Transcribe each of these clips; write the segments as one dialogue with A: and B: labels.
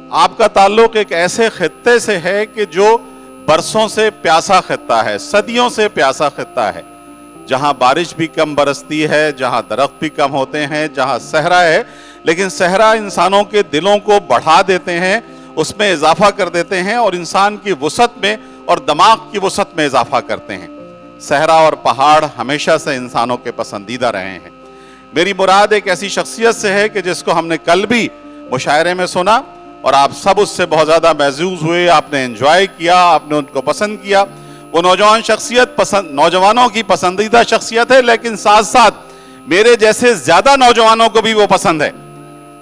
A: آپ کا تعلق ایک ایسے خطے سے ہے کہ جو برسوں سے پیاسا خطہ ہے, صدیوں سے پیاسا خطہ ہے, جہاں بارش بھی کم برستی ہے, جہاں درخت بھی کم ہوتے ہیں, جہاں صحرا ہے, لیکن صحرا انسانوں کے دلوں کو بڑھا دیتے ہیں, اس میں اضافہ کر دیتے ہیں اور انسان کی وسعت میں اور دماغ کی وسعت میں اضافہ کرتے ہیں. صحرا اور پہاڑ ہمیشہ سے انسانوں کے پسندیدہ رہے ہیں. میری مراد ایک ایسی شخصیت سے ہے کہ جس کو ہم نے کل بھی مشاعرے میں سنا اور آپ سب اس سے بہت زیادہ محظوظ ہوئے, آپ نے انجوائے کیا, آپ نے ان کو پسند کیا. وہ نوجوان شخصیت نوجوانوں کی پسندیدہ شخصیت ہے, لیکن ساتھ ساتھ میرے جیسے زیادہ نوجوانوں کو بھی وہ پسند ہے.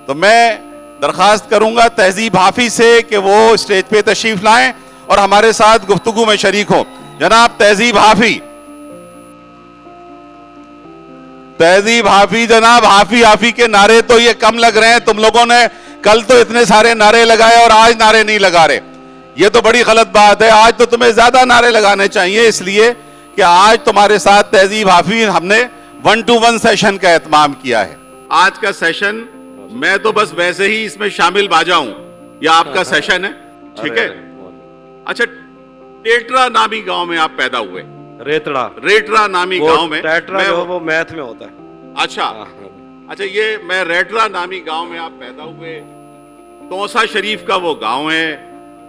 A: تو میں درخواست کروں گا تہذیب حافی سے کہ وہ اسٹیج پہ تشریف لائیں اور ہمارے ساتھ گفتگو میں شریک ہوں. جناب تہذیب حافی, تہذیب حافی, جناب حافی حافی کے نعرے تو یہ کم لگ رہے ہیں. تم لوگوں نے کل تو اتنے سارے نعرے لگائے اور آج نعرے نہیں لگا رہے, یہ تو بڑی غلط بات ہے. آج تو تمہیں زیادہ نعرے لگانے چاہیے, اس لیے کہ آج تمہارے ساتھ تہذیب حافی ہم نے 1-to-1 سیشن کا اہتمام کیا ہے. آج کا سیشن میں تو بس ویسے ہی اس میں شامل باجا ہوں, یہ آپ کا سیشن ہے, ٹھیک ہے. اچھا, ٹیٹرا نامی گاؤں میں آپ پیدا ہوئے؟ ریٹرا نامی گاؤں میں.
B: وہ میتھ میں ہوتا ہے.
A: اچھا اچھا, یہ میں ریٹرا نامی گاؤں میں آپ پیدا ہوئے. توسا شریف کا وہ گاؤں ہے.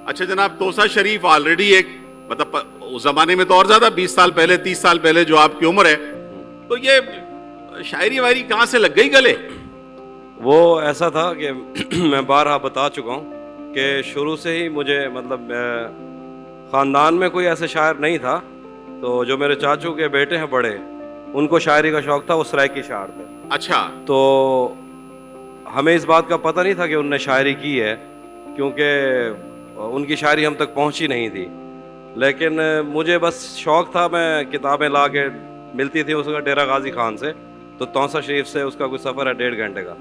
A: اچھا جناب, توسا شریف آلریڈی ایک مطلب اس زمانے میں تو اور زیادہ 20 سال پہلے 30 سال پہلے جو آپ کی عمر ہے, تو یہ شاعری وائری کہاں سے لگ گئی گلے؟
B: وہ ایسا تھا کہ میں بارہا بتا چکا ہوں کہ شروع سے ہی مجھے مطلب خاندان میں کوئی ایسا شاعر نہیں تھا. تو جو میرے چاچو کے بیٹے ہیں بڑے, ان کو شاعری کا شوق تھا, وہ سرائکی شاعر تھے.
A: اچھا.
B: تو ہمیں اس بات کا پتہ نہیں تھا کہ انہوں نے شاعری کی ہے, کیونکہ ان کی شاعری ہم تک پہنچی نہیں تھی. لیکن مجھے بس شوق تھا, میں کتابیں لا کے ملتی تھی اس کا ڈیرہ غازی خان سے, تو توسا شریف سے اس کا کوئی سفر ہے 1.5 گھنٹے کا,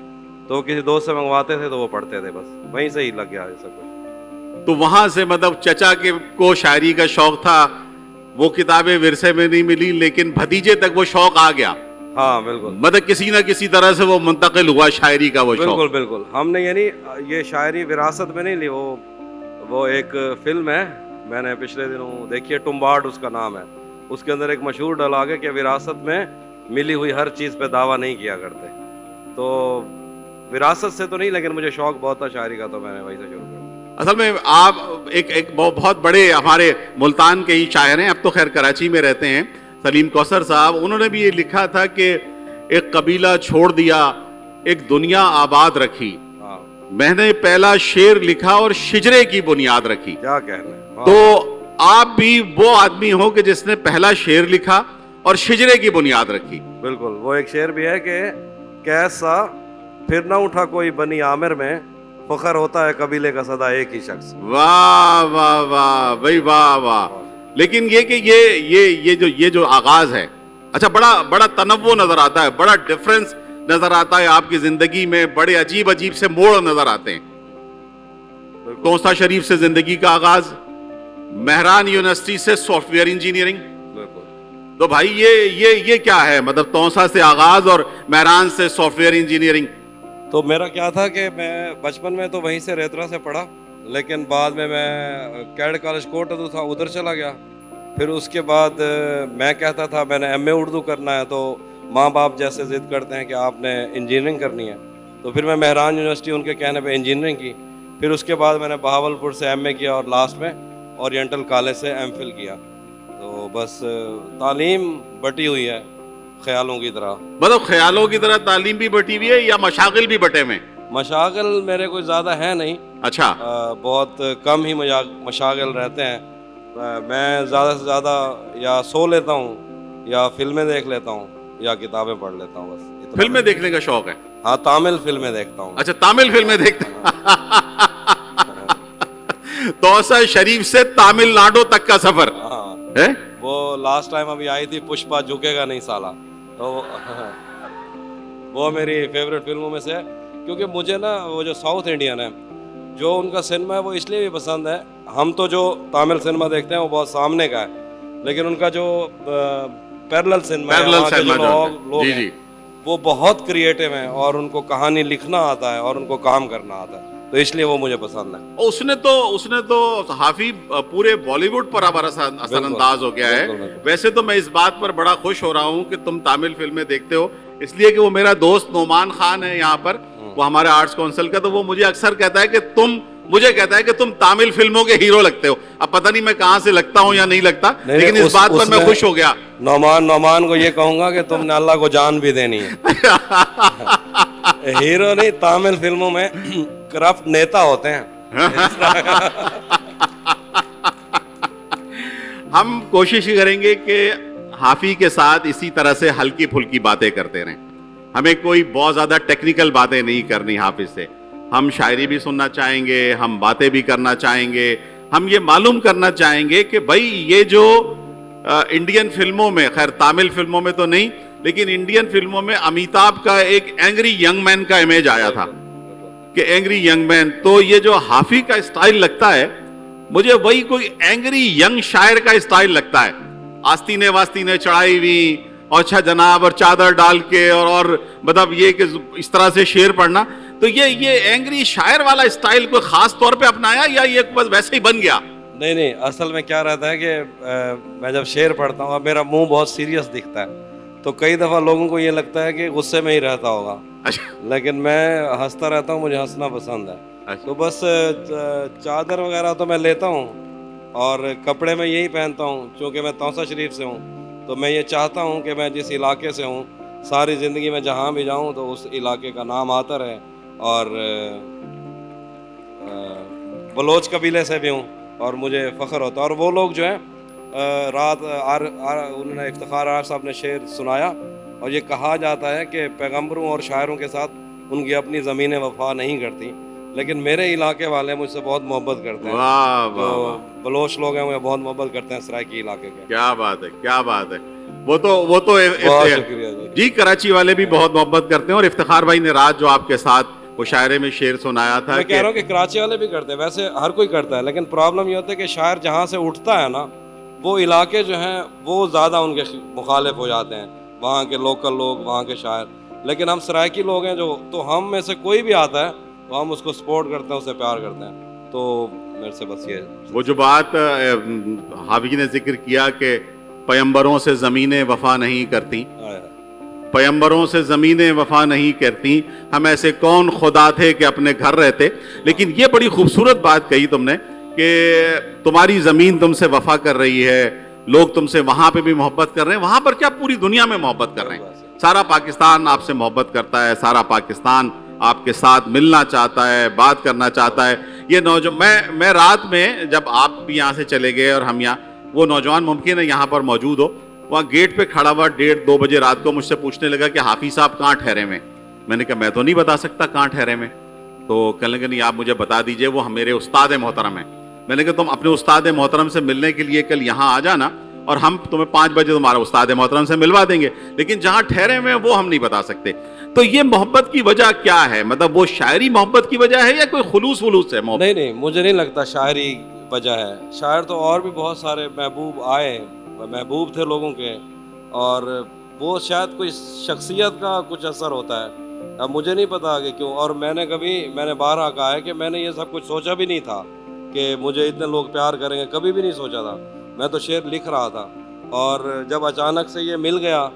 B: تو کسی دوست سے منگواتے تھے تو وہ پڑھتے تھے, بس وہیں سے ہی لگ گیا یہ سب کچھ.
A: تو وہاں سے مطلب چچا کے کو شاعری کا شوق تھا, وہ کتابیں ورثے میں نہیں ملی, لیکن بھتیجے تک وہ شوق آ گیا.
B: ہاں بالکل,
A: مطلب کسی نہ کسی طرح سے وہ منتقل ہوا شاعری کا وہ شوق.
B: بالکل بالکل. ہم نے یعنی یہ شاعری وراثت میں نہیں لی, وہ ایک فلم ہے میں نے پچھلے دنوں دیکھی ہے, ٹمباڈ اس کا نام ہے. اس کے اندر ایک مشہور ڈائلاگ ہے کہ وراثت میں ملی ہوئی ہر چیز پہ دعویٰ نہیں کیا کرتے. تو وراثت سے تو نہیں, لیکن مجھے شوق بہت تھا شاعری کا, تو میں نے وہیں سے شروع کیا.
A: اصل میں آپ ایک بہت بڑے ہمارے ملتان کے ہی شاعر ہیں, اب تو خیر کراچی میں رہتے ہیں, سلیم کوثر صاحب. انہوں نے بھی یہ لکھا تھا کہ ایک قبیلہ چھوڑ دیا, ایک دنیا آباد رکھی, میں نے پہلا شعر لکھا اور شجرے کی بنیاد رکھی.
B: کیا کہنا.
A: تو آپ بھی وہ آدمی ہو کہ جس نے پہلا شعر لکھا اور شجرے کی بنیاد رکھی.
B: بالکل. وہ ایک شعر بھی ہے کہ کیسا پھر نہ اٹھا کوئی بنی عامر میں, فخر ہوتا ہے قبیلے کا سدا ایک ہی شخص.
A: واہ واہ واہ بھائی, واہ واہ. لیکن یہ کہ یہ جو آغاز ہے, اچھا بڑا تنوع نظر آتا ہے, بڑا ڈفرنس نظر آتا ہے آپ کی زندگی میں, بڑے عجیب سے موڑ نظر آتے ہیں. توسا شریف سے زندگی کا آغاز, مہران یونیورسٹی سے سافٹ ویئر انجینئرنگ. تو بھائی یہ کیا ہے, مطلب توسا سے آغاز اور مہران سے سافٹ ویئر انجینئرنگ.
B: تو میرا کیا تھا کہ میں بچپن میں تو وہیں سے ریترا سے پڑھا, لیکن بعد میں کیڈ کالج کوٹ تھا, ادھر چلا گیا. پھر اس کے بعد میں کہتا تھا میں نے ایم اے اردو کرنا ہے, تو ماں باپ جیسے ضد کرتے ہیں کہ آپ نے انجینئرنگ کرنی ہے, تو پھر میں مہران یونیورسٹی ان کے کہنے پہ انجینئرنگ کی. پھر اس کے بعد میں نے بہاولپور سے ایم اے کیا اور لاسٹ میں اورینٹل کالج سے ایم فل کیا. تو بس تعلیم بٹی ہوئی ہے خیالوں کی طرح.
A: مطلب خیالوں کی طرح تعلیم بھی بٹی ہوئی ہے یا مشاغل بھی بٹے میں؟
B: مشاغل میرے کوئی زیادہ ہیں نہیں.
A: اچھا.
B: بہت کم ہی مشاغل رہتے ہیں. میں زیادہ سے زیادہ یا سو لیتا ہوں یا فلمیں دیکھ لیتا ہوں یا کتابیں پڑھ لیتا ہوں, بس.
A: فلمیں دیکھنے کا شوق ہے؟
B: ہاں, تامل فلمیں دیکھتا ہوں.
A: اچھا, تامل فلمیں دیکھتے ہیں. توسا شریف سے تامل ناڈو تک کا سفر.
B: ہاں, وہ لاسٹ ٹائم ابھی آئی تھی پشپا, جھکے گا نہیں سالا, تو وہ میری فیوریٹ فلموں میں سے ہے. کیونکہ مجھے نا وہ جو ساؤتھ انڈین ہے, جو ان کا سنیما ہے وہ اس لیے بھی پسند ہے. ہم تو جو تامل سنیما دیکھتے ہیں وہ بہت سامنے کا ہے, لیکن ان کا جو پیرلل سنیما ہے وہ بہت کریٹو ہیں, اور ان کو کہانی لکھنا آتا ہے اور ان کو کام کرنا آتا ہے. تو تو اس لیے وہ مجھے پسند ہے.
A: اور اس نے تو حافی پورے بالی ووڈ پر اب اثر انداز ہو گیا ہے. ویسے تو میں اس بات پر بڑا خوش ہو رہا ہوں کہ تم تامل فلمیں دیکھتے ہو, اس لیے کہ وہ میرا دوست نعمان خان ہے یہاں پر, وہ ہمارے آرٹس کونسل کا, تو وہ مجھے اکثر کہتا ہے کہ تم تامل فلموں کے ہیرو لگتے ہو. اب پتہ نہیں میں کہاں سے لگتا ہوں یا نہیں لگتا, لیکن اس بات پر میں خوش ہو گیا.
B: نعمان کو یہ کہوں گا کہ تم نے اللہ کو جان بھی دینی ہے. ہیرو نہیں, تامل فلموں میں کرپٹ نیتا ہوتے ہیں.
A: ہم کوشش کریں گے کہ حافی کے ساتھ اسی طرح سے ہلکی پھلکی باتیں کرتے رہیں. ہمیں کوئی بہت زیادہ ٹیکنیکل باتیں نہیں کرنی حافظ سے. ہم شاعری بھی سننا چاہیں گے, ہم باتیں بھی کرنا چاہیں گے, ہم یہ معلوم کرنا چاہیں گے کہ بھائی یہ جو انڈین فلموں میں, خیر تامل فلموں میں تو نہیں, لیکن انڈین فلموں میں امیتابھ کا ایک اینگری ینگ مین کا امیج آیا تھا کہ اینگری ینگ مین, تو یہ جو حافی کا اسٹائل لگتا ہے مجھے وہی کوئی اینگری ینگ شاعر کا اسٹائل لگتا ہے. آستینے واستینے چڑھائی ہوئی اور اچھا جناب اور چادر ڈال کے اور مطلب یہ کہ اس طرح سے شعر پڑھنا, تو یہ اینگری شاعر والا اسٹائل کوئی خاص طور پہ اپنایا یا یہ بس ویسے ہی بن گیا؟
B: نہیں, اصل میں کیا رہتا ہے کہ میں جب شعر پڑھتا ہوں, اب میرا منہ بہت سیریس دکھتا ہے, تو کئی دفعہ لوگوں کو یہ لگتا ہے کہ غصے میں ہی رہتا ہوگا, لیکن میں ہنستا رہتا ہوں, مجھے ہنسنا پسند ہے. تو بس چادر وغیرہ تو میں لیتا ہوں, اور کپڑے میں یہی پہنتا ہوں. چونکہ میں توسا شریف سے ہوں, تو میں یہ چاہتا ہوں کہ میں جس علاقے سے ہوں ساری زندگی میں جہاں بھی جاؤں تو اس علاقے کا نام آتا رہے. اور بلوچ قبیلے سے بھی ہوں اور مجھے فخر ہوتا ہے. اور وہ لوگ جو ہیں رات انہوں نے افتخار آر صاحب نے شعر سنایا, اور یہ کہا جاتا ہے کہ پیغمبروں اور شاعروں کے ساتھ ان کی اپنی زمینیں وفا نہیں کرتی, لیکن میرے علاقے والے مجھ سے بہت محبت کرتے ہیں. جو بلوچ لوگ ہیں وہ بہت محبت کرتے ہیں سرائکی علاقے کے.
A: کیا بات ہے, کیا بات ہے. وہ تو
B: شکریہ
A: جی, کراچی والے بھی بہت محبت کرتے ہیں. اور افتخار بھائی نے رات جو آپ کے ساتھ مشاعرے میں شعر سنایا تھا,
B: میں کہہ رہا ہوں کہ کراچی والے بھی کرتے ہیں, ویسے ہر کوئی کرتا ہے, لیکن پرابلم یہ ہوتا ہے کہ شاعر جہاں سے اٹھتا ہے نا, وہ علاقے جو ہیں وہ زیادہ ان کے مخالف ہو جاتے ہیں, وہاں کے لوکل لوگ, وہاں کے شاعر. لیکن ہم سرائکی لوگ ہیں جو, تو ہم میں سے کوئی بھی آتا ہے تو ہم اس کو سپورٹ کرتے ہیں, اسے پیار کرتے ہیں. تو میرے سے بس یہ
A: وہ جو بات حافظ نے ذکر کیا کہ پیمبروں سے زمینیں وفا نہیں کرتی, پیمبروں سے زمینیں وفا نہیں کرتی, ہم ایسے کون خدا تھے کہ اپنے گھر رہتے. لیکن یہ بڑی خوبصورت بات کہی تم نے کہ تمہاری زمین تم سے وفا کر رہی ہے, لوگ تم سے وہاں پہ بھی محبت کر رہے ہیں. وہاں پر کیا پوری دنیا میں محبت کر رہے ہیں, سارا پاکستان آپ سے محبت کرتا ہے, سارا پاکستان آپ کے ساتھ ملنا چاہتا ہے, بات کرنا چاہتا ہے. یہ نوجوان, میں رات میں جب آپ بھی یہاں سے چلے گئے اور ہم یہاں, وہ نوجوان ممکن ہے یہاں پر موجود ہو, وہاں گیٹ پہ کھڑا ہوا 1:30-2 بجے رات کو مجھ سے پوچھنے لگا کہ حافظ صاحب کہاں ٹھہرے ہوئے. میں نے کہا میں تو نہیں بتا سکتا کہاں ٹھہرے ہوئے. تو کہنے لگے نہیں آپ مجھے بتا دیجئے, وہ میرے استاد محترم ہیں. میں نے کہا تم اپنے استاد محترم سے ملنے کے لیے کل یہاں آ جانا, اور ہم تمہیں 5 بجے تمہارا استاد محترم سے ملوا دیں گے, لیکن جہاں ٹھہرے ہوئے ہیں وہ ہم نہیں بتا سکتے. تو یہ محبت کی وجہ کیا ہے, مطلب وہ شاعری محبت کی وجہ ہے یا کوئی خلوص ولوص ہے محبت؟
B: نہیں, مجھے نہیں لگتا شاعری وجہ ہے. شاعر تو اور بھی بہت سارے محبوب آئے, محبوب تھے لوگوں کے, اور وہ شاید کوئی شخصیت کا کچھ اثر ہوتا ہے. اب مجھے نہیں پتا کہ کیوں, اور میں نے بارہا کہا ہے کہ میں نے یہ سب کچھ سوچا بھی نہیں تھا کہ مجھے اتنے لوگ پیار کریں گے, کبھی بھی نہیں سوچا تھا. میں تو شعر لکھ رہا تھا, اور جب اچانک سے یہ مل گیا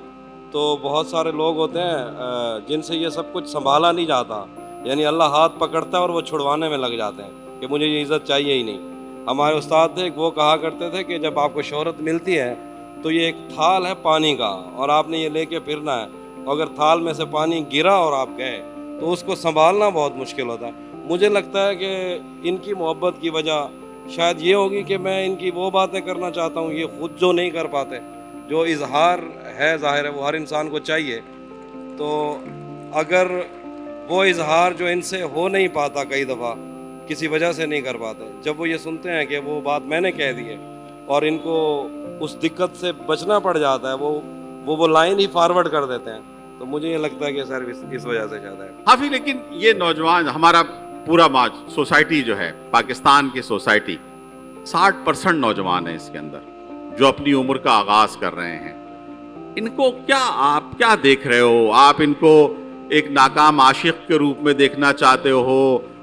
B: تو بہت سارے لوگ ہوتے ہیں جن سے یہ سب کچھ سنبھالا نہیں جاتا, یعنی اللہ ہاتھ پکڑتا ہے اور وہ چھڑوانے میں لگ جاتے ہیں کہ مجھے یہ عزت چاہیے ہی نہیں. ہمارے استاد تھے, وہ کہا کرتے تھے کہ جب آپ کو شہرت ملتی ہے تو یہ ایک تھال ہے پانی کا, اور آپ نے یہ لے کے پھرنا ہے, اور اگر تھال میں سے پانی گرا اور آپ گئے تو اس کو سنبھالنا بہت مشکل ہوتا ہے. مجھے لگتا ہے کہ ان کی محبت کی وجہ شاید یہ ہوگی کہ میں ان کی وہ باتیں کرنا چاہتا ہوں یہ خود جو نہیں کر پاتے, جو اظہار ہے ظاہر ہے وہ ہر انسان کو چاہیے. تو اگر وہ اظہار جو ان سے ہو نہیں پاتا, کئی دفعہ کسی وجہ سے نہیں کر پاتے, جب وہ یہ سنتے ہیں کہ وہ بات میں نے کہہ دی ہے اور ان کو اس دقت سے بچنا پڑ جاتا ہے, وہ لائن ہی فارورڈ کر دیتے ہیں, تو مجھے یہ لگتا ہے کہ سر اس وجہ سے زیادہ ہے.
A: حافظ لیکن یہ نوجوان, ہمارا پورا سوسائٹی جو ہے, پاکستان کی سوسائٹی 60% نوجوان ہے اس کے اندر جو اپنی عمر کا آغاز کر رہے ہیں. ان کو آپ کیا دیکھ رہے ہو؟ آپ ان کو ایک ناکام عاشق کے روپ میں دیکھنا چاہتے ہو,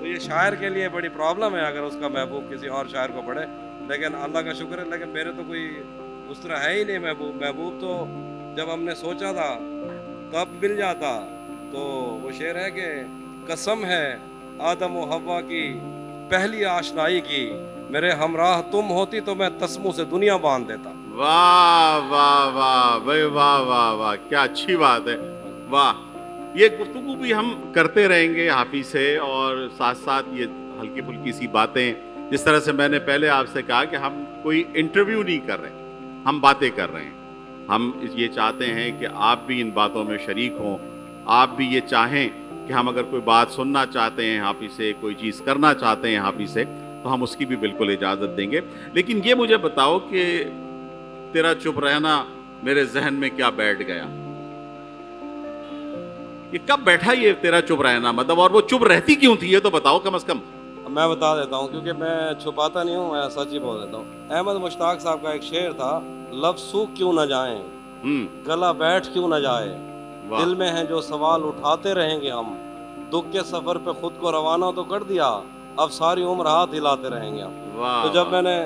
B: تو یہ شاعر کے لیے بڑی پرابلم ہے اگر اس کا محبوب کسی اور شاعر کو پڑھے. لیکن اللہ کا شکر ہے, لیکن میرے تو کوئی اس طرح ہے ہی نہیں محبوب. محبوب تو جب ہم نے سوچا تھا تب مل جاتا. تو وہ شعر ہے کہ قسم ہے آدم و حوا کی پہلی آشنائی کی, میرے ہمراہ تم ہوتی تو میں تسموں سے دنیا باندھ دیتا.
A: واہ واہ واہ بھائی, واہ واہ واہ, کیا اچھی بات ہے, واہ. یہ گفتگو بھی ہم کرتے رہیں گے حافظ سے, اور ساتھ ساتھ یہ ہلکی پھلکی سی باتیں, جس طرح سے میں نے پہلے آپ سے کہا کہ ہم کوئی انٹرویو نہیں کر رہے, ہم باتیں کر رہے ہیں. ہم یہ چاہتے ہیں کہ آپ بھی ان باتوں میں شریک ہوں, آپ بھی یہ چاہیں کہ ہم اگر کوئی بات سننا چاہتے ہیں حافظ سے, کوئی چیز کرنا چاہتے ہیں حافظ سے, تو ہم اس کی بھی بالکل اجازت دیں گے. لیکن یہ مجھے بتاؤ کہ تیرا چپ رہنا میرے ذہن میں کیا بیٹھ گیا, یہ کب بیٹھا یہ تیرا چپ رہنا, مطلب, اور وہ چپ رہتی کیوں تھی, یہ تو بتاؤ کم از کم.
B: میں بتا دیتا ہوں, کیونکہ میں چھپاتا نہیں ہوں, میں سچ ہی بول دیتا ہوں. احمد مشتاق صاحب کا ایک شعر تھا, لفظ سوکھ کیوں نہ جائیں, گلا بیٹھ کیوں نہ جائے, دل میں ہیں جو سوال اٹھاتے رہیں گے ہم, دکھ کے سفر پہ خود کو روانہ تو کر دیا, اب ساری عمر ہاتھ ہلاتے رہیں گے ہم. تو جب میں نے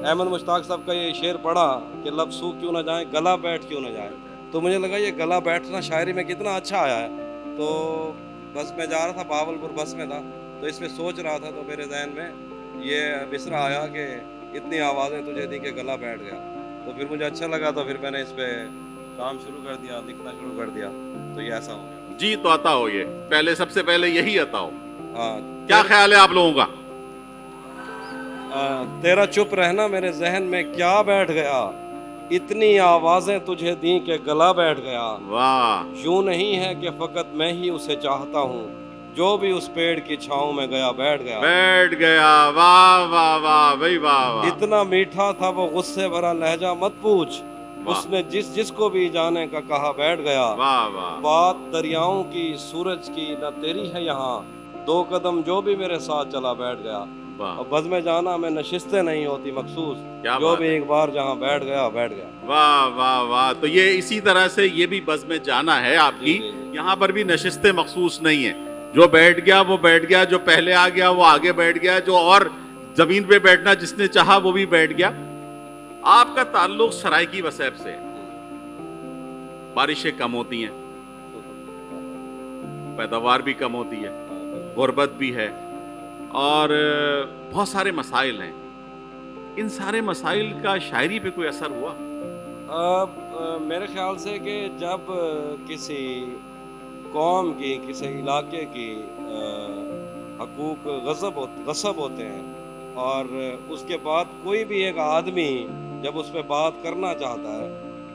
B: احمد مشتاق صاحب کا یہ شعر پڑھا کہ لفظ سوکھ کیوں نہ جائیں, گلا بیٹھ کیوں نہ جائے, تو مجھے لگا یہ گلا بیٹھنا شاعری میں کتنا اچھا آیا ہے. تو بس میں جا رہا تھا, بہاولپور بس میں تھا, تو اس میں سوچ رہا تھا, تو میرے ذہن میں یہ مصرع آیا کہ اتنی آوازیں تجھے دی کہ گلا بیٹھ گیا. تو پھر مجھے اچھا لگا, تو پھر میں نے اس پہ کام شروع کر دیا, لکھنا شروع کر دیا, تو یہ ایسا ہو گیا.
A: جی تو عطا ہو, یہ پہلے سب سے پہلے یہی عطا ہو.
B: ہاں,
A: کیا خیال ہے آپ لوگوں کا؟
B: تیرا چپ رہنا میرے ذہن میں کیا بیٹھ گیا, اتنی آوازیں تجھے دیں کہ گلا بیٹھ گیا.
A: واہ,
B: یوں نہیں ہے کہ فقط میں ہی اسے چاہتا ہوں, جو بھی اس پیڑ کی چھاؤں میں گیا بیٹھ گیا.
A: بیٹھ گیا, واہ واہ واہ بھائی, واہ واہ.
B: اتنا میٹھا تھا وہ غصے بھرا لہجہ مت پوچھ, اس نے جس کو بھی جانے کا کہا بیٹھ گیا.
A: واہ واہ,
B: بات دریاؤں کی سورج کی نہ تیری ہے یہاں, دو قدم جو بھی میرے ساتھ چلا بیٹھ گیا. اور بزم جانا میں نشستیں نہیں ہوتی مخصوص, جو بھی ایک بار جہاں بیٹھ گیا بیٹھ گیا.
A: واہ واہ واہ. تو یہ اسی طرح سے یہ بھی بزم جانا ہے آپ کی, یہاں پر بھی نشستیں مخصوص نہیں ہیں, جو بیٹھ گیا وہ بیٹھ گیا, جو پہلے آ گیا وہ آگے بیٹھ گیا, جو اور زمین پہ بیٹھنا جس نے چاہا وہ بھی بیٹھ گیا. آپ کا تعلق سرائکی وسیب سے, بارشیں کم ہوتی ہیں, پیداوار بھی کم ہوتی ہے, غربت بھی ہے, اور بہت سارے مسائل ہیں. ان سارے مسائل کا شاعری پہ کوئی اثر ہوا؟
B: میرے خیال سے کہ جب کسی قوم کی, کسی علاقے کی حقوق غصب ہوتے ہیں, اور اس کے بعد کوئی بھی ایک آدمی جب اس پہ بات کرنا چاہتا ہے,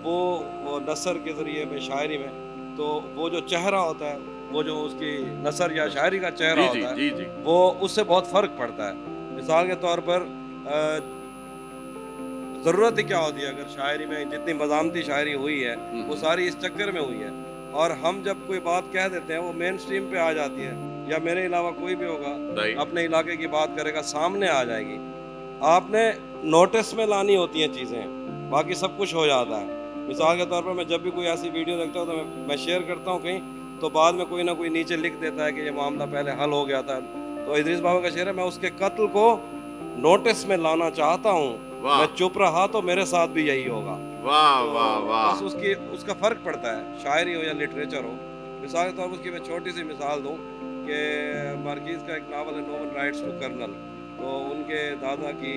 B: وہ نثر کے ذریعے میں, شاعری میں, تو وہ جو چہرہ ہوتا ہے, وہ جو اس کی نثر یا شاعری کا چہرہ ہوتا ہے, وہ اس سے بہت فرق پڑتا ہے. مثال کے طور پر ضرورت کیا ہوتی ہے, اگر شاعری میں جتنی مزاحمتی شاعری ہوئی ہے وہ ساری اس چکر میں ہوئی ہے, اور ہم جب کوئی بات کہہ دیتے ہیں وہ مین سٹریم پہ آ جاتی ہے, یا میرے علاوہ کوئی بھی ہوگا اپنے علاقے کی بات کرے گا, سامنے آ جائے گی. آپ نے نوٹس میں لانی ہوتی ہیں چیزیں, باقی سب کچھ ہو جاتا ہے. مثال کے طور پر میں جب بھی کوئی ایسی ویڈیو دیکھتا ہوں تو میں شیئر کرتا ہوں کہیں, تو بعد میں کوئی نہ کوئی نیچے لکھ دیتا ہے کہ یہ معاملہ پہلے حل ہو گیا تھا. تو ادریس بابا کا شعر ہے, میں اس کے قتل کو نوٹس میں لانا چاہتا ہوں, میں چپ رہا تو میرے ساتھ بھی یہی ہوگا.
A: واہ واہ واہ.
B: بس اس کا فرق پڑتا ہے, شاعری ہو یا لٹریچر ہو. مثال کے طور پر اس کی میں چھوٹی سی مثال دوں کہ مارکیز کا ایک ناول ہے نو ون رائٹس ٹو کرنل, تو ان کے دادا کی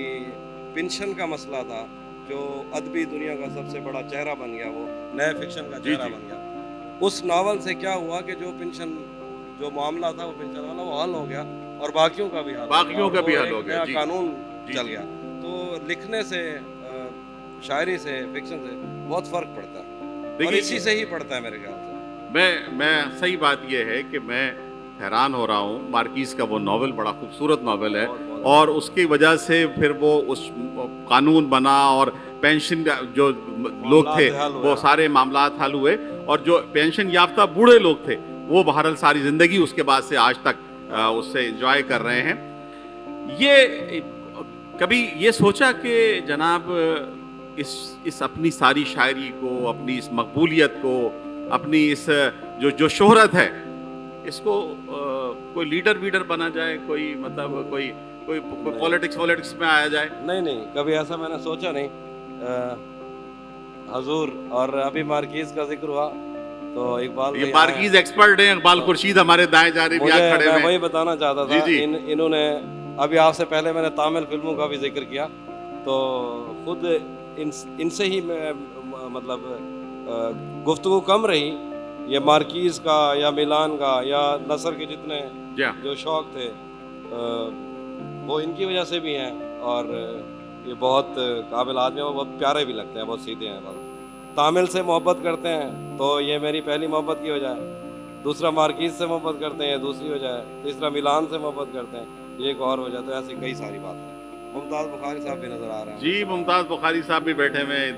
B: پنشن کا مسئلہ تھا, جو ادبی دنیا کا سب سے بڑا چہرہ بن گیا, وہ نئے فکشن کا چہرہ بن گیا. اس ناول سے کیا ہوا کہ جو معاملہ تھا وہ پنشن والا وہ حل ہو گیا, اور باقیوں کا بھی حل ہو گیا, قانون چل گیا. تو لکھنے سے, شاعری سے, فکشن سے بہت فرق پڑتا ہے, اور اسی سے ہی پڑتا ہے میرے خیال سے.
A: میں صحیح بات یہ ہے کہ میں حیران ہو رہا ہوں, مارکیز کا وہ ناول بڑا خوبصورت ناول ہے, اور اس کی وجہ سے پھر وہ اس قانون بنا, اور پینشن جو لوگ تھے وہ سارے معاملات حل ہوئے, اور جو پینشن یافتہ بوڑھے لوگ تھے وہ بہرحال ساری زندگی اس کے بعد سے آج تک اس سے انجوائے کر رہے ہیں. یہ کبھی یہ سوچا کہ جناب اس اپنی ساری شاعری کو, اپنی اس مقبولیت کو, اپنی اس جو شہرت ہے, اس کو کوئی لیڈر ویڈر بنا جائے, کوئی مطلب کوئی کوئی پالیٹکس میں آیا جائے.
B: نہیں, کبھی ایسا میں نے سوچا نہیں. حضور اور ابھی مارکیز کا ذکر ہوا تو اقبال
A: یہ مارکیز ایکسپرٹ ہیں, اقبال خورشید ہمارے دائیں جانب یہاں کھڑے
B: میں
A: ہیں.
B: وہی بتانا چاہتا تھا. انہوں نے ابھی آپ سے پہلے میں نے تامل فلموں کا بھی ذکر کیا, تو خود ان سے ہی میں مطلب گفتگو کم رہی. یہ مارکیز کا یا میلان کا یا نثر کے جتنے جو شوق تھے وہ ان کی وجہ سے بھی ہیں, اور یہ بہت قابل آدمی ہیں, وہ بہت پیارے بھی لگتے ہیں, بہت سیدھے ہیں. تامل سے محبت کرتے ہیں تو یہ میری پہلی محبت کی وجہ ہے. دوسرا مارکیز سے محبت کرتے ہیں, یہ دوسری وجہ ہے. تیسرا میلان سے محبت کرتے ہیں, یہ ایک اور وجہ. تو ایسی کئی ساری باتیں. ممتاز بخاری صاحب بھی نظر آ رہے ہیں.
A: جی, ممتاز بخاری صاحب بھی بیٹھے ہوئے ہیں.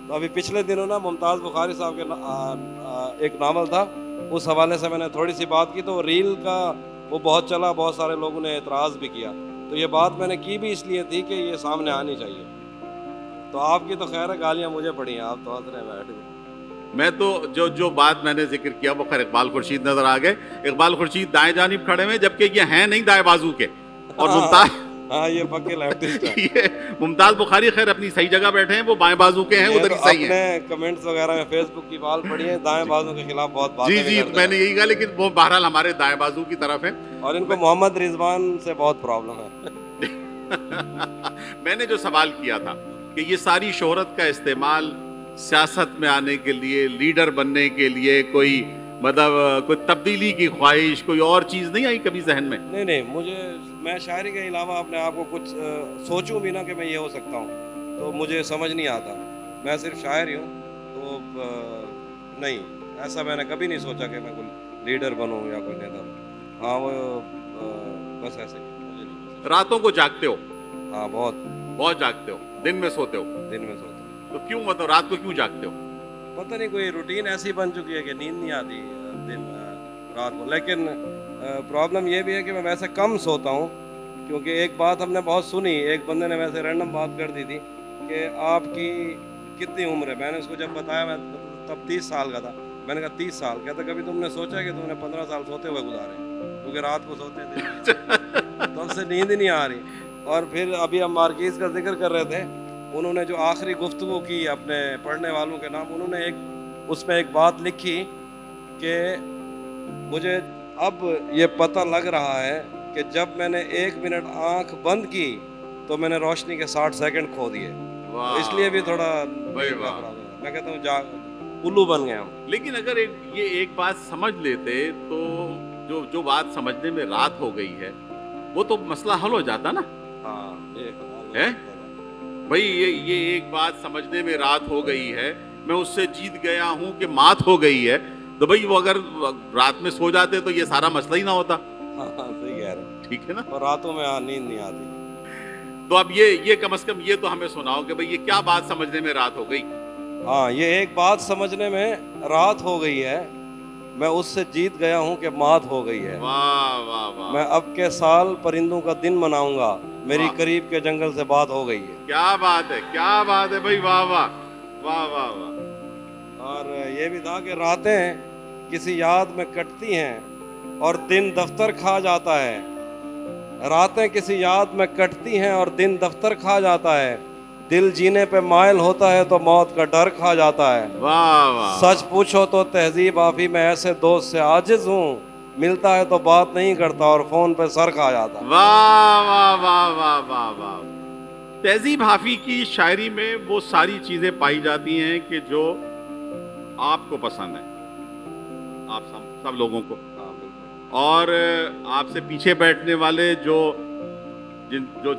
B: تو ابھی پچھلے دنوں نا ممتاز بخاری صاحب کے ایک ناول تھا, اس حوالے سے میں نے تھوڑی سی بات کی, تو ریل کا وہ بہت چلا, بہت سارے لوگوں نے اعتراض بھی کیا. تو یہ بات میں نے کی بھی اس لیے تھی کہ یہ سامنے آنی چاہیے. تو آپ کی تو خیر ہے, گالیاں مجھے پڑی ہیں, آپ تو ہنس رہے بیٹھے. میں
A: تو جو بات میں نے ذکر کیا وہ خیر اقبال خورشید نظر آ گئے. اقبال خورشید دائیں جانب کھڑے ہوئے, جبکہ یہ ہیں نہیں دائیں بازو کے, اور ممتاز
B: یہ پکے لیفٹسٹ ہیں.
A: یہ ممتاز بخاری خیر اپنی صحیح جگہ بیٹھے ہیں, وہ بائیں بازو کے ہیں, ادھر ہی صحیح ہیں.
B: اپنے کمنٹس وغیرہ میں فیس بک کی بال پڑی ہیں, دائیں بازو کے خلاف بہت باتیں کرتے ہیں.
A: جی, میں نے یہی کہا, لیکن وہ بہرحال ہمارے دائیں بازو کی طرف ہیں,
B: اور ان کو محمد رضوان سے بہت پرابلم ہے.
A: میں نے جو سوال کیا تھا کہ یہ ساری شہرت کا استعمال سیاست میں آنے کے لیے, لیڈر بننے کے لیے, کوئی مطلب کوئی تبدیلی کی خواہش, کوئی اور چیز نہیں آئی کبھی ذہن میں؟
B: نہیں, میں شاعری کے علاوہ اپنے آپ کو کچھ سوچوں بھی نا کہ میں یہ ہو سکتا ہوں, تو مجھے سمجھ نہیں آتا. میں صرف شاعر ہی ہوں, تو نہیں, ایسا میں نے کبھی نہیں سوچا کہ میں کوئی لیڈر بنوں یا کوئی نیتا. ہاں, وہ بس ایسے ہی.
A: راتوں کو جاگتے ہو؟
B: ہاں, بہت
A: جاگتے ہو. دن میں سوتے ہو؟
B: دن میں سوتا ہوں.
A: تو کیوں, مطلب رات کو کیوں جاگتے ہو؟
B: پتہ نہیں, کوئی روٹین ایسی بن چکی ہے کہ نیند نہیں آتی رات کو. لیکن پرابلم یہ بھی ہے کہ میں ویسے کم سوتا ہوں, کیونکہ ایک بات ہم نے بہت سنی, ایک بندے نے ویسے رینڈم بات کر دی تھی کہ آپ کی کتنی عمر ہے. میں نے اس کو جب بتایا, میں تب 30 سال کا تھا. میں نے کہا 30 سال, کہتا کبھی تم نے سوچا کہ تم نے 15 سال سوتے ہوئے گزارے, کیونکہ رات کو سوتے تھے, تب سے نیند ہی نہیں آ رہی. اور پھر ابھی ہم مارکیز کا ذکر کر رہے تھے, انہوں نے جو آخری گفتگو کی اپنے پڑھنے والوں کے نام, انہوں نے اس میں ایک بات لکھی کہ مجھے اب یہ پتہ لگ رہا ہے کہ جب میں نے 1 منٹ آنکھ بند کی تو میں نے روشنی کے 60 سیکنڈ کھو دیے. اس لیے بھی تھوڑا میں کہتا ہوں الو بن گئے ہم.
A: لیکن اگر یہ ایک بات سمجھ لیتے تو جو بات سمجھنے میں رات ہو گئی ہے وہ تو مسئلہ حل ہو جاتا نا.
B: ہاں,
A: بھائی یہ ایک بات سمجھنے میں رات ہو گئی ہے, میں اس سے جیت گیا ہوں کہ مات ہو گئی ہے, تو بھائی وہ اگر رات میں سو جاتے تو یہ سارا مسئلہ ہی نہ ہوتا.
B: ہاں, صحیح کہہ رہے ہیں.
A: ٹھیک ہے نا.
B: اور راتوں میں نیند نہیں آتی.
A: تو اب یہ کم از کم یہ تو ہمیں سناؤ کہ بھئی یہ کیا بات سمجھنے میں رات ہو گئی.
B: ہاں, یہ ایک بات سمجھنے میں رات ہو گئی ہے, میں اس سے جیت گیا ہوں کہ مات ہو گئی ہے.
A: واہ واہ واہ.
B: میں اب کے سال پرندوں کا دن مناؤں گا, میری قریب کے جنگل سے بات ہو گئی ہے.
A: کیا بات ہے, کیا بات ہے بھائی, واہ واہ واہ واہ واہ.
B: اور یہ بھی تھا کہ راتیں کسی یاد میں کٹتی ہیں اور دن دفتر کھا جاتا ہے. راتیں کسی یاد میں کٹتی ہیں اور دن دفتر کھا جاتا ہے. دل جینے پہ مائل ہوتا ہے تو موت کا ڈر کھا جاتا ہے.
A: واہ واہ.
B: سچ پوچھو تو تہذیب آفی میں ایسے دوست سے عاجز ہوں, ملتا ہے تو بات نہیں کرتا اور فون پہ سر کھا جاتا.
A: واہ واہ واہ واہ واہ واہ. تہذیب حافی کی شاعری میں وہ ساری چیزیں پائی جاتی ہیں کہ جو آپ کو پسند ہے, آپ سب لوگوں کو, اور آپ سے پیچھے بیٹھنے والے جو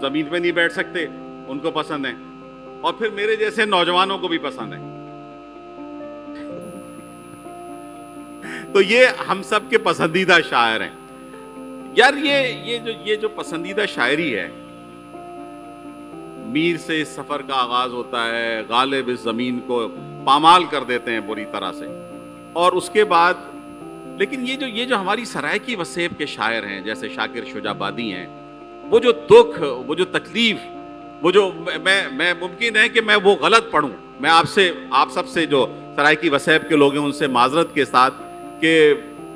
A: زمین پہ نہیں بیٹھ سکتے ان کو پسند ہے, اور پھر میرے جیسے نوجوانوں کو بھی پسند ہے. تو یہ ہم سب کے پسندیدہ شاعر ہیں یار. یہ جو پسندیدہ شاعری ہے, میر سے اس سفر کا آغاز ہوتا ہے, غالب اس زمین کو پامال کر دیتے ہیں بری طرح سے, اور اس کے بعد لیکن یہ جو ہماری سرائکی وسیب کے شاعر ہیں جیسے شاکر شجابادی ہیں, وہ جو دکھ, وہ جو تکلیف, وہ جو میں ممکن ہے کہ میں وہ غلط پڑھوں, میں آپ سب سے جو سرائکی وسیب کے لوگ ہیں ان سے معذرت کے ساتھ کہ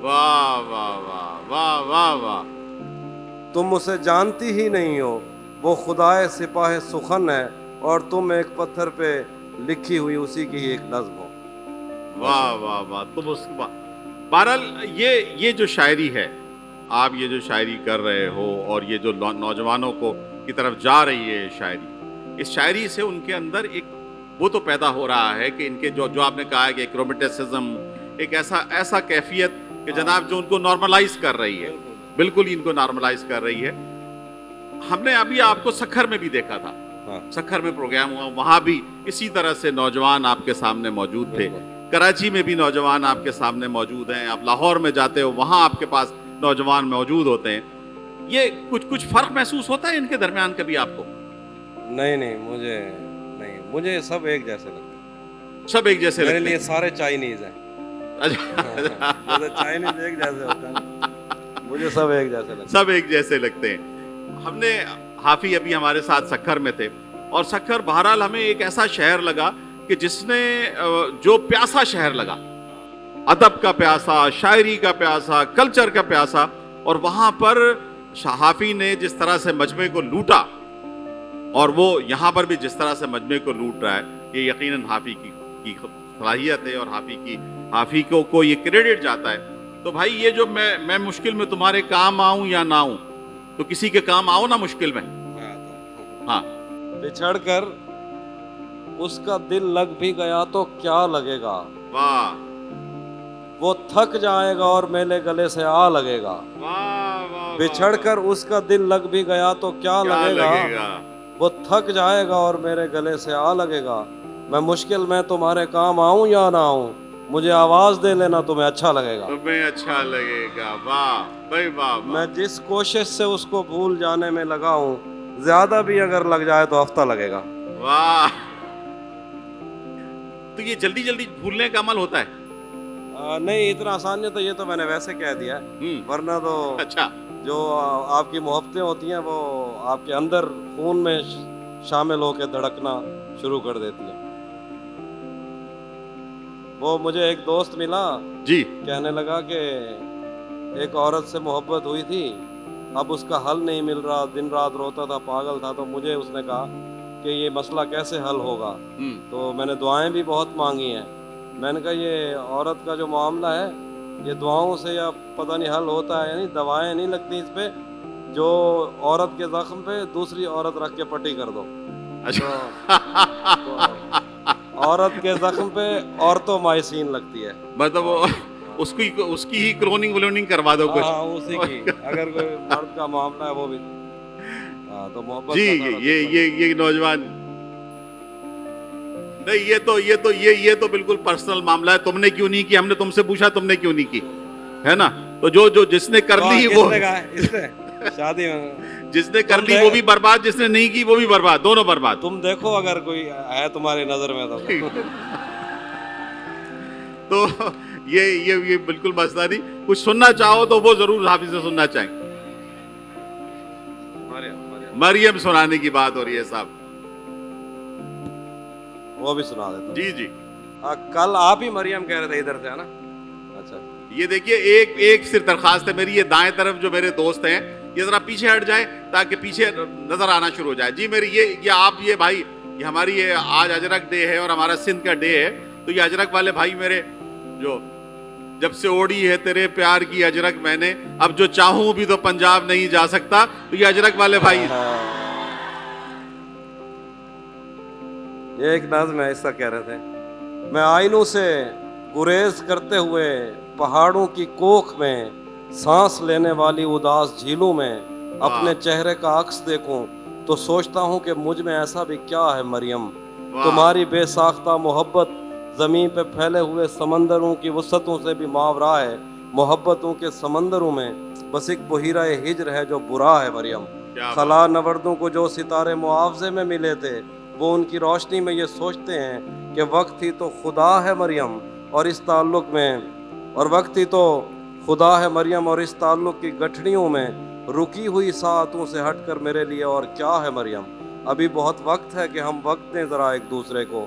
A: واہ واہ واہ واہ واہ واہ.
B: تم اسے جانتی ہی نہیں ہو, وہ خدائے سپاہ سخن ہے, اور تم ایک پتھر پہ لکھی ہوئی اسی کی ہی ایک نظم ہو.
A: واہ واہ واہ. تم اس بہرحال یہ جو شاعری ہے, آپ یہ جو شاعری کر رہے ہو اور یہ جو نوجوانوں کو کی طرف جا رہی ہے شاعری, اس شاعری سے ان کے اندر ایک وہ تو پیدا ہو رہا ہے کہ ان کے جو آپ نے کہا ہے کہ ایک رومانٹسزم, ایک ایسا کیفیت کہ جناب جو ان کو نارملائز کر رہی ہے, بالکل ہی ان کو نارملائز کر رہی ہے. ہم نے ابھی آپ کو سکھر میں بھی دیکھا تھا, سکھر میں پروگرام ہوا, وہاں بھی اسی طرح سے نوجوان آپ کے سامنے موجود تھے. کراچی میں بھی نوجوان آپ کے سامنے موجود ہیں, آپ لاہور میں جاتے ہو وہاں آپ کے پاس نوجوان موجود ہوتے ہیں. یہ کچھ فرق محسوس ہوتا ہے ان کے درمیان کبھی آپ کو؟
B: نہیں, مجھے سب ایک جیسے لگتے ہیں.
A: سب ایک جیسے
B: میرے
A: لگتے
B: لیے
A: ہیں؟
B: سارے چائنیز ہیں. چائنیز ایک جیسے ہوتا ہے, مجھے سب ایک جیسے لگتے ہیں.
A: سب ایک جیسے لگتے ہیں. ہم نے حافی ابھی ہمارے ساتھ سکھر میں تھے, اور سکھر بہرحال ہمیں ایک ایسا شہر لگا کہ جس نے جو پیاسا شہر لگا, ادب کا پیاسا, شاعری کا پیاسا, کلچر کا پیاسا, اور وہاں پر حافی نے جس طرح سے مجمع کو لوٹا, اور وہ یہاں پر بھی جس طرح سے مجمع کو لوٹ رہا ہے, یہ یقیناً حافی کی صلاحیت ہے, اور حافی کو یہ کریڈٹ جاتا ہے. تو بھائی یہ جو میں مشکل میں تمہارے کام آؤں یا نہ آؤں, تو کسی کے کام آؤ نا مشکل میں. ہاں,
B: بچھڑ کر اس کا دل لگ بھی گیا تو کیا لگے گا,
A: واہ
B: وہ تھک جائے گا اور میلے گلے سے آ لگے گا.
A: واہ واہ.
B: بچھڑ کر اس کا دل لگ بھی گیا تو کیا لگے گا, وہ تھک جائے گا اور میرے گلے سے آ لگے گا. میں مشکل میں تمہارے کام آؤں یا نہ آؤں, مجھے آواز دے لینا تمہیں اچھا لگے گا.
A: تمہیں اچھا لگے گا. واہ بھائی واہ.
B: میں جس کوشش سے اس کو بھول جانے میں لگا ہوں, زیادہ بھی اگر لگ جائے تو ہفتہ لگے گا.
A: واہ. تو یہ جلدی بھولنے کا عمل ہوتا ہے؟
B: نہیں, اتنا آسان نہیں. تو یہ تو میں نے ویسے کہہ دیا, ورنہ تو
A: اچھا,
B: جو آپ کی محبتیں ہوتی ہیں وہ آپ کے اندر خون میں شامل ہو کے دھڑکنا شروع کر دیتی ہیں. وہ مجھے ایک دوست ملا
A: جی,
B: کہنے لگا کہ ایک عورت سے محبت ہوئی تھی, اب اس کا حل نہیں مل رہا, دن رات روتا تھا, پاگل تھا. تو مجھے اس نے کہا کہ یہ مسئلہ کیسے حل ہوگا. تو میں نے دعائیں بھی بہت مانگی ہیں. میں نے کہا یہ عورت کا جو معاملہ ہے یہ دعاؤں سے یا پتہ نہیں حل ہوتا ہے, یعنی دوائیں نہیں لگتی اس پہ. جو عورت کے زخم پہ دوسری عورت رکھ کے پٹی کر دو. عورت کے زخم پہ عورتوں مائسین لگتی ہے,
A: مطلب اس کی ہی کلوننگ ولوننگ کروا دو کچھ.
B: ہاں, اسی کی. اگر کوئی مرد کا معاملہ ہے وہ بھی تو محبت.
A: جی, یہ نوجوان نہیں, یہ تو بالکل پرسنل معاملہ ہے. تم نے کیوں نہیں کی, ہم نے تم سے پوچھا تم نے کیوں نہیں کی, ہے نا. تو جو جس نے کر لی وہ
B: شادی
A: جس نے کر لی وہ بھی برباد, جس نے نہیں کی وہ بھی برباد, دونوں برباد.
B: تم دیکھو اگر کوئی ہے تمہاری نظر میں
A: تو یہ بالکل مسئلہ نہیں. کچھ سننا چاہو تو وہ ضرور حافظ سے سننا چاہیں. مریم سنانے کی بات ہو رہی ہے صاحب,
B: وہ بھی سنا دیتا.
A: جی.
B: کل آپ ہی مریم کہہ رہے تھے ادھر سے, ہے نا. اچھا,
A: یہ دیکھیے ایک صرف درخواست ہے میری, یہ دائیں طرف جو میرے دوست ہیں یہ ذرا پیچھے ہٹ جائے تاکہ پیچھے نظر آنا شروع ہو جائے. جی میری یہ آپ یہ بھائی, یہ ہماری یہ آج اجرک ڈے ہے اور ہمارا سندھ کا ڈے ہے, تو یہ اجرک والے بھائی میرے, جو جب سے اوڑی ہے تیرے پیار کی اجرک میں نے, اب جو چاہوں بھی تو پنجاب نہیں جا سکتا, تو یہ اجرک والے بھائی.
B: یہ ایک نظم ہے, ایسا کہہ رہے تھے. میں آئینوں سے گریز کرتے ہوئے پہاڑوں کی کوکھ میں, سانس لینے والی اداس جھیلوں میں اپنے چہرے کا عکس دیکھوں تو سوچتا ہوں کہ مجھ میں ایسا بھی کیا ہے مریم. تمہاری بے ساختہ محبت زمین پہ پھیلے ہوئے سمندروں کی وسعتوں سے بھی ماورا ہے. محبتوں کے سمندروں میں بس ایک بحیرہ ہجر ہے جو برا ہے مریم. خلا نوردوں کو جو ستارے معاوضے میں ملے تھے وہ ان کی روشنی میں یہ سوچتے ہیں کہ وقت ہی تو خدا ہے مریم, اور اس تعلق میں وقت ہی تو خدا ہے مریم, اور اس تعلق کی گٹھڑیوں میں رکی ہوئی ساعتوں سے ہٹ کر میرے لیے اور کیا ہے مریم. ابھی بہت وقت ہے کہ ہم وقت دیں ذرا ایک دوسرے کو,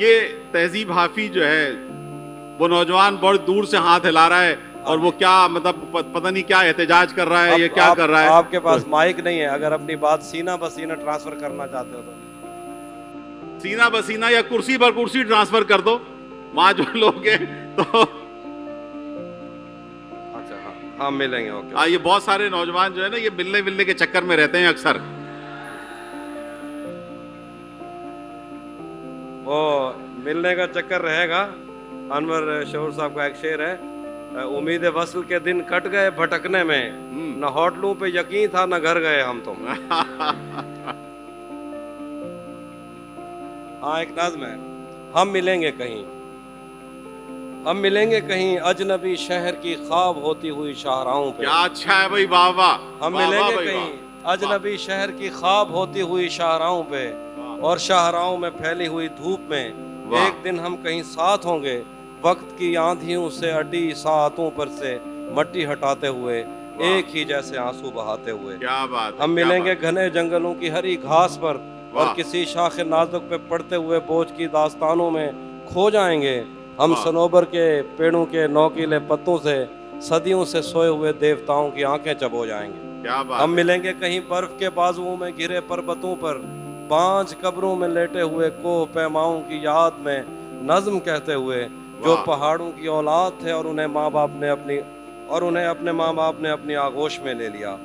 A: یہ تہذیب حافی جو ہے وہ نوجوان بہت دور سے ہاتھ ہلا رہا ہے اور وہ کیا مطلب پتہ نہیں کیا احتجاج کر رہا ہے، یہ کیا کر رہا ہے؟
B: آپ کے پاس مائک نہیں ہے، اگر اپنی بات سینہ بسینہ ٹرانسفر کرنا چاہتے ہو تو
A: سینہ بسینہ یا کرسی پر کرسی ٹرانسفر کر دو، وہاں جو لوگ ہیں تو
B: اچھا ہاں ملیں گے. اوکے.
A: ہاں یہ بہت سارے نوجوان جو ہے نا یہ ملنے کے چکر میں رہتے ہیں اکثر.
B: وہ ملنے کا چکر رہے گا. انور شعور صاحب کا ایک شعر ہے، امید وصل کے دن کٹ گئے بھٹکنے میں، نہ ہوٹلوں پہ یقین تھا نہ گھر گئے ہم تم. ہاں ایک نظم ہے، ہم ملیں گے کہیں، ہم ملیں گے کہیں اجنبی شہر کی خواب ہوتی ہوئی شاہراہوں پہ.
A: کیا اچھا ہے بھائی، واہ واہ.
B: ہم ملیں گے کہیں اجنبی شہر کی خواب ہوتی ہوئی شاہراہوں پہ، اور شاہراہوں میں پھیلی ہوئی دھوپ میں ایک دن ہم کہیں ساتھ ہوں گے، وقت کی آندھیوں سے اٹی ساعتوں پر سے مٹی ہٹاتے ہوئے، ایک ہی جیسے آنسو بہاتے ہوئے.
A: کیا بات.
B: ہم ملیں گے گھنے جنگلوں کی ہری گھاس پر، اور کسی شاخ نازک پہ پڑتے ہوئے بوجھ کی داستانوں میں کھو جائیں گے. ہم صنوبر کے پیڑوں کے نوکیلے پتوں سے صدیوں سے سوئے ہوئے دیوتاؤں کی آنکھیں چبو جائیں گے. ہم ملیں گے کہیں برف کے بازوؤں میں گھرے پربتوں پر، 5 قبروں میں لیٹے ہوئے کوہ پیماؤں کی یاد میں نظم کہتے ہوئے، جو پہاڑوں کی اولاد تھے اور انہیں اپنے ماں باپ نے اپنی آغوش میں لے لیا.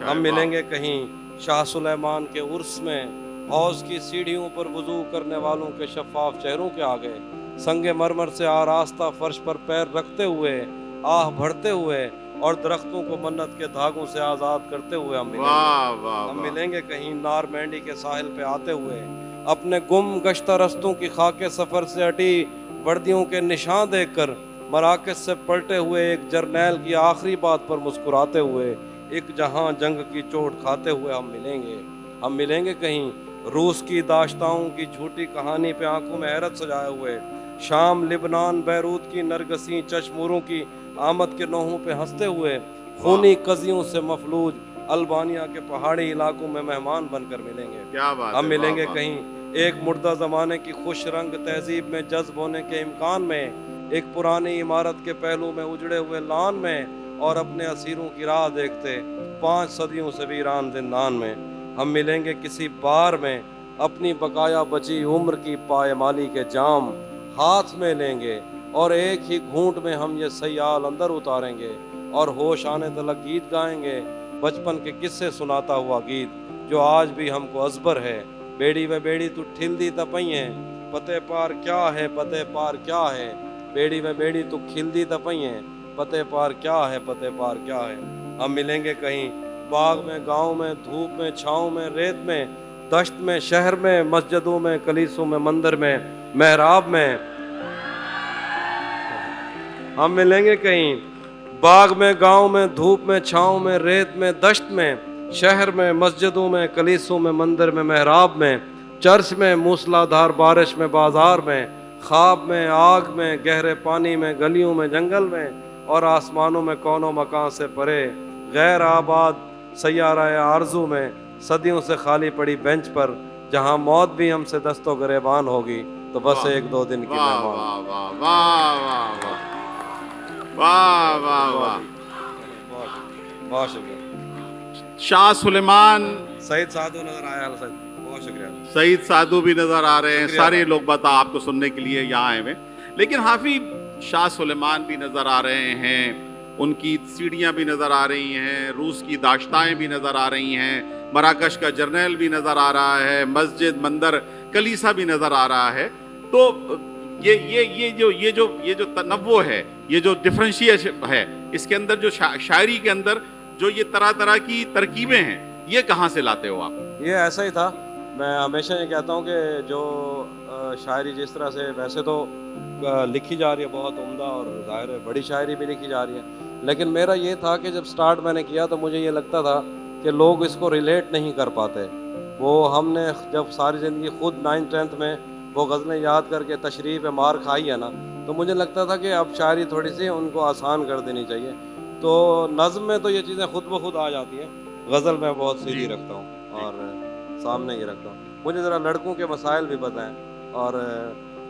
B: ہم ملیں گے کہیں شاہ سلیمان کے عرس میں، حوض کی سیڑھیوں پر وضو کرنے والوں کے شفاف چہروں کے آگے، سنگ مرمر سے آراستہ فرش پر پیر رکھتے ہوئے، آہ بھرتے ہوئے اور درختوں کو منت کے دھاگوں سے آزاد کرتے ہوئے ہم ملیں گے. ہم ملیں گے کہیں نار مینڈی کے ساحل پہ آتے ہوئے، اپنے گم گشتہ رستوں کی خاک سفر سے اٹی وردیوں کے نشان دیکھ کر، مراکز سے پلٹے ہوئے ایک جرنیل کی آخری بات پر مسکراتے ہوئے، ایک جہاں جنگ کی چوٹ کھاتے ہوئے ہم ملیں گے. ہم ملیں گے کہیں روس کی داشتاؤں کی جھوٹی کہانی پہ آنکھوں میں حیرت سجائے ہوئے، شام لبنان بیروت کی نرگسیں چشموروں کی آمد کے نوحوں پہ ہنستے ہوئے، خونی قضیوں سے مفلوج البانیہ کے پہاڑی علاقوں میں مہمان بن کر ملیں گے. ہم ملیں گے کہیں ایک مردہ زمانے کی خوش رنگ تہذیب میں جذب ہونے کے امکان میں، ایک پرانی عمارت کے پہلو میں اجڑے ہوئے لان میں، اور اپنے اسیروں کی راہ دیکھتے 5 صدیوں سے ویران زندان میں. ہم ملیں گے کسی بار میں، اپنی بقایا بچی عمر کی پائمالی کے جام ہاتھ میں لیں گے، اور ایک ہی گھونٹ میں ہم یہ سیال اندر اتاریں گے، اور ہوش آنے تلک گیت گائیں گے، بچپن کے قصے سناتا ہوا گیت جو آج بھی ہم کو ازبر ہے. بیڑی و بیڑی تو ٹھل دی تپئیں، پتے پار کیا ہے پتے پار کیا ہے، بیڑی و بیڑی تو کھل دی تپئیں، پتے پار کیا ہے پتے پار کیا ہے. ہم ملیں گے کہیں باغ میں گاؤں میں، دھوپ میں چھاؤں میں، ریت میں دشت میں، شہر میں مسجدوں میں، کلیسوں میں مندر میں محراب میں. ہم ملیں گے کہیں باغ میں گاؤں میں، دھوپ میں چھاؤں میں، ریت میں دشت میں، شہر میں مسجدوں میں، کلیسوں میں مندر میں محراب میں، چرچ میں موسلا دھار بارش میں، بازار میں، خواب میں آگ میں، گہرے پانی میں، گلیوں میں جنگل میں، اور آسمانوں میں کونوں مکان سے پرے غیر آباد سیارہ آرزو میں، صدیوں سے خالی پڑی بینچ پر جہاں موت بھی ہم سے دست و گریبان ہوگی تو بس 1-2 دن کی مہمان.
A: واہ واہ واہ.
B: بہت شکریہ.
A: شاہ سلیمان
B: سعید سادو نظر آیا. بہت شکریہ.
A: سعید سادو بھی نظر آ رہے ہیں. سارے لوگ بتا آپ کو سننے کے لیے یہاں آئے ہوئے، لیکن حافظ شاہ سلیمان بھی نظر آ رہے ہیں، ان کی سیڑھیاں بھی نظر آ رہی ہیں، روس کی داشتائیں بھی نظر آ رہی ہیں، مراکش کا جرنیل بھی نظر آ رہا ہے، مسجد مندر کلیسا بھی نظر آ رہا ہے. تو یہ جو تنوع ہے، یہ جو ڈفرینشیشن ہے، اس کے اندر جو شاعری کے اندر جو یہ طرح طرح کی ترکیبیں ہیں، یہ کہاں سے لاتے ہو آپ؟
B: یہ ایسا ہی تھا. میں ہمیشہ یہ کہتا ہوں کہ جو شاعری جس طرح سے ویسے تو لکھی جا رہی ہے بہت عمدہ، اور ظاہر ہے بڑی شاعری بھی لکھی جا رہی ہے، لیکن میرا یہ تھا کہ جب سٹارٹ میں نے کیا تو مجھے یہ لگتا تھا کہ لوگ اس کو ریلیٹ نہیں کر پاتے. وہ ہم نے جب ساری زندگی خود 9th-10th میں وہ غزلیں یاد کر کے تشریح پہ مار کھائی ہے نا، تو مجھے لگتا تھا کہ اب شاعری تھوڑی سی ان کو آسان کر دینی چاہیے. تو نظم میں تو یہ چیزیں خود بخود آ جاتی ہیں، غزل میں بہت سیدھی رکھتا ہوں اور سامنے ہی رکھتا ہوں. مجھے ذرا لڑکوں کے مسائل بھی پتہ ہیں، اور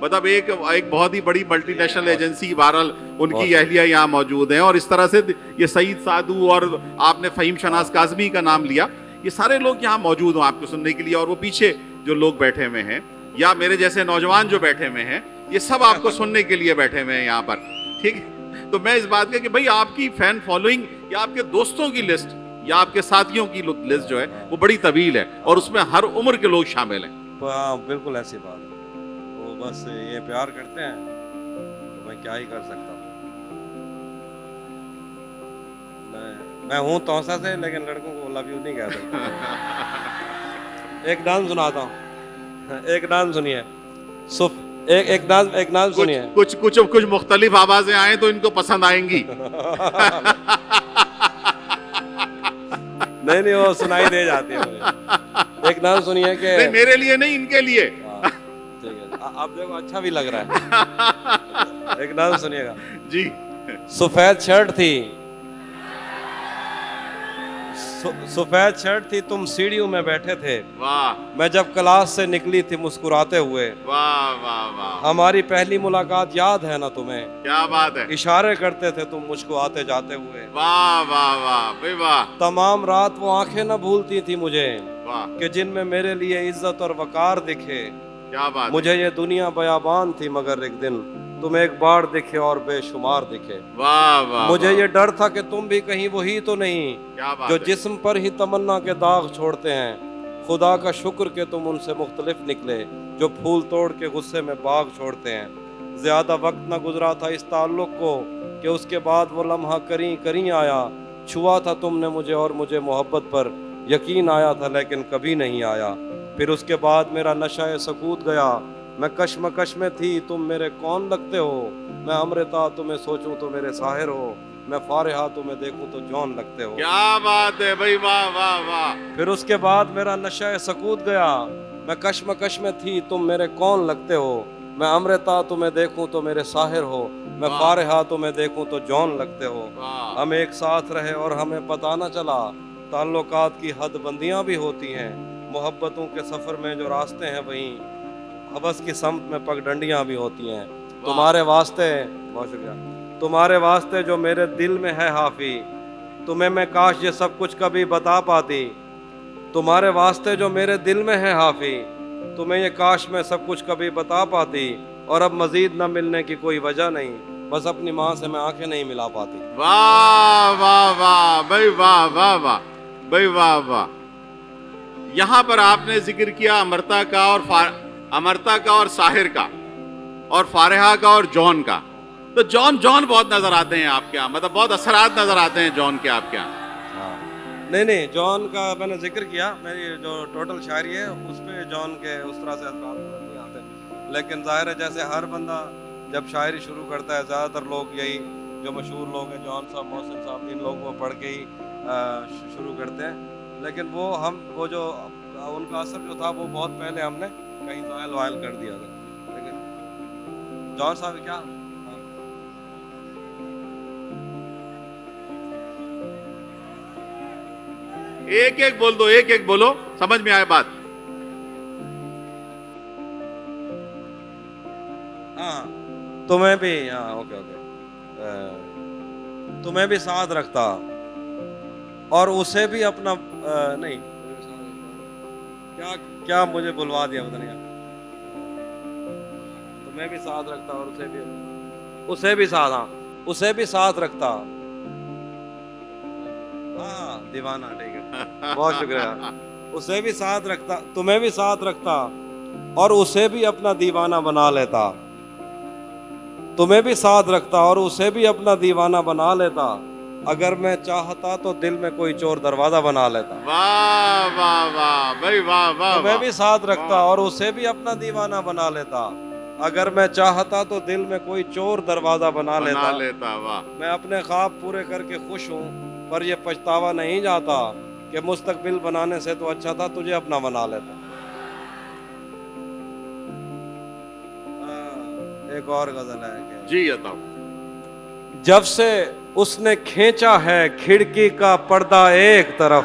A: مطلب ایک بہت ہی بڑی ملٹی نیشنل ایجنسی بہرحال ان کی اہلیہ یہاں موجود ہیں, اور اس طرح سے یہ سعید سعدو اور آپ نے فہیم شناز کاظمی کا نام لیا, یہ سارے لوگ یہاں موجود ہوں آپ کو سننے کے لیے, اور وہ پیچھے جو لوگ بیٹھے ہوئے ہیں یا میرے جیسے نوجوان جو بیٹھے ہوئے ہیں, یہ سب آپ کو سننے کے لیے بیٹھے ہوئے ہیں یہاں پر, ٹھیک ہے. تو میں اس بات کا کہ بھائی آپ کی فین فالوئنگ یا آپ کے دوستوں کی لسٹ یا آپ کے ساتھیوں کی لسٹ جو ہے وہ بڑی طویل ہے, اور اس میں ہر عمر کے لوگ شامل ہیں.
B: ہاں بالکل ایسی بات ہے, وہ بس یہ پیار کرتے ہیں تو میں کیا ہی کر سکتا ہوں. میں ہوں توسا سے, لیکن لڑکوں کو لو یو نہیں کہہ سکتا. ایک ڈانس سناتا ہوں, ایک ڈانس سنیے, ایک ڈانس سنیے.
A: کچھ مختلف آوازیں آئیں تو ان کو پسند آئیں گی.
B: نہیں وہ سنائی دے جاتی ہے مجھے. ایک ڈانس سنیے کہ
A: میرے لیے نہیں, ان کے لیے.
B: ٹھیک ہے, آپ دیکھو اچھا بھی لگ رہا ہے. ایک ڈانس سنیے گا
A: جی.
B: سفید شرٹ تھی, سفید شرٹ تھی, تم سیڑھیوں میں بیٹھے تھے.
A: واہ
B: میں جب کلاس سے نکلی تھی مسکراتے ہوئے.
A: واہ واہ واہ,
B: ہماری پہلی ملاقات یاد ہے نا تمہیں؟
A: کیا بات ہے.
B: اشارے کرتے تھے تم مجھ کو آتے جاتے ہوئے.
A: واہ واہ واہ بھائی واہ.
B: تمام رات وہ آنکھیں نہ بھولتی تھی مجھے,
A: واہ
B: کہ جن میں میرے لیے عزت اور وقار دکھے.
A: کیا بات.
B: مجھے یہ دنیا بیابان تھی, مگر ایک دن تم ایک بار دکھے اور بے شمار دکھے.
A: واہ واہ.
B: مجھے یہ ڈر تھا کہ تم بھی کہیں وہی تو نہیں
A: کیا بات
B: جو
A: ہے.
B: جسم پر ہی تمنا کے داغ چھوڑتے ہیں. خدا کا شکر کہ تم ان سے مختلف نکلے جو پھول توڑ کے غصے میں باغ چھوڑتے ہیں. زیادہ وقت نہ گزرا تھا اس تعلق کو کہ اس کے بعد وہ لمحہ کریں آیا. چھوا تھا تم نے مجھے اور مجھے محبت پر یقین آیا تھا, لیکن کبھی نہیں آیا. پھر اس کے بعد میرا نشہ سکوت گیا. میں کشمکش میں تھی, تم میرے کون لگتے ہو. میں امرتا تمہیں سوچوں تو میرے ساحر ہو. میں فارحہ تمہیں دیکھوں تو جون لگتے ہو.
A: کیا بات ہے بھائی, واہ واہ واہ.
B: پھر اس کے بعد میرا نشہ سکوت گیا. میں کشمکش میں تھی, تم میرے کون لگتے ہو. میں امرتا تمہیں دیکھوں تو میرے ساحر ہو. میں فارحہ تمہیں دیکھوں تو جون لگتے ہو. ہم ایک ساتھ رہے اور ہمیں پتہ نہ چلا. تعلقات کی حد بندیاں بھی ہوتی ہیں. محبتوں کے سفر میں جو راستے ہیں وہیں حوث کی سمت میں پگ ڈنڈیاں بھی ہوتی ہیں. تمہارے واسطے, بہت شکریہ, تمہارے واسطے جو میرے دل میں ہے حافی, تمہیں میں کاش یہ سب کچھ کبھی بتا پاتی. تمہارے واسطے جو میرے دل میں ہے حافی, تمہیں یہ کاش میں سب کچھ کبھی بتا پاتی. اور اب مزید نہ ملنے کی کوئی وجہ نہیں, بس اپنی ماں سے میں آنکھیں نہیں ملا پاتی.
A: واہ واہ واہ بھائی, واہ واہ واہ بھائی, واہ واہ. یہاں پر آپ نے ذکر کیا امرتا کا اور ساحر کا, اور فارحہ کا اور جون کا. تو جون بہت نظر آتے ہیں آپ کے یہاں, مطلب بہت اثرات نظر آتے ہیں جون کے آپ کے یہاں.
B: نہیں, جون کا میں نے ذکر کیا, میری جو ٹوٹل شاعری ہے اس پہ جون کے اس طرح سے اثرات نہیں آتے. لیکن ظاہر ہے جیسے ہر بندہ جب شاعری شروع کرتا ہے, زیادہ تر لوگ یہی جو مشہور لوگ ہیں, جون صاحب, محسن صاحب, ان لوگوں کو پڑھ کے ہی شروع کرتے ہیں. لیکن وہ جو ان کا اثر جو تھا وہ بہت پہلے ہم نے کہیں زائل کر دیا تھا. لیکن جون صاحب کیا
A: ایک بولو, سمجھ میں آئے بات.
B: ہاں تمہیں بھی, ہاں اوکے, تمہیں بھی ساتھ رکھتا اور اسے بھی اپنا نہیں, کیا مجھے بلوا دیا پتہ نہیں. تمہیں بھی ساتھ رکھتا اور اسے بھی ساتھ, ہاں اسے بھی ساتھ رکھتا. ہاں دیوانہ, ٹھیک ہے, بہت شکریہ. اسے بھی ساتھ رکھتا, تمہیں بھی ساتھ رکھتا اور اسے بھی اپنا دیوانہ بنا لیتا. تمہیں بھی ساتھ رکھتا اور اسے بھی اپنا دیوانہ بنا لیتا. اگر میں چاہتا تو دل میں کوئی چور دروازہ بنا لیتا.
A: واہ واہ واہ بھائی, واہ واہ.
B: تمہیں بھی ساتھ رکھتا اور اسے بھی اپنا دیوانہ بنا لیتا. اگر میں چاہتا تو دل میں کوئی چور دروازہ بنا لیتا.
A: واہ.
B: میں اپنے خواب پورے کر کے خوش ہوں, پر یہ پچھتاوا نہیں جاتا کہ مستقبل بنانے سے تو اچھا تھا تجھے اپنا بنا لیتا. ایک اور غزل ہے
A: جی بتاؤ.
B: جب سے اس نے کھینچا ہے کھڑکی کا پردہ ایک طرف,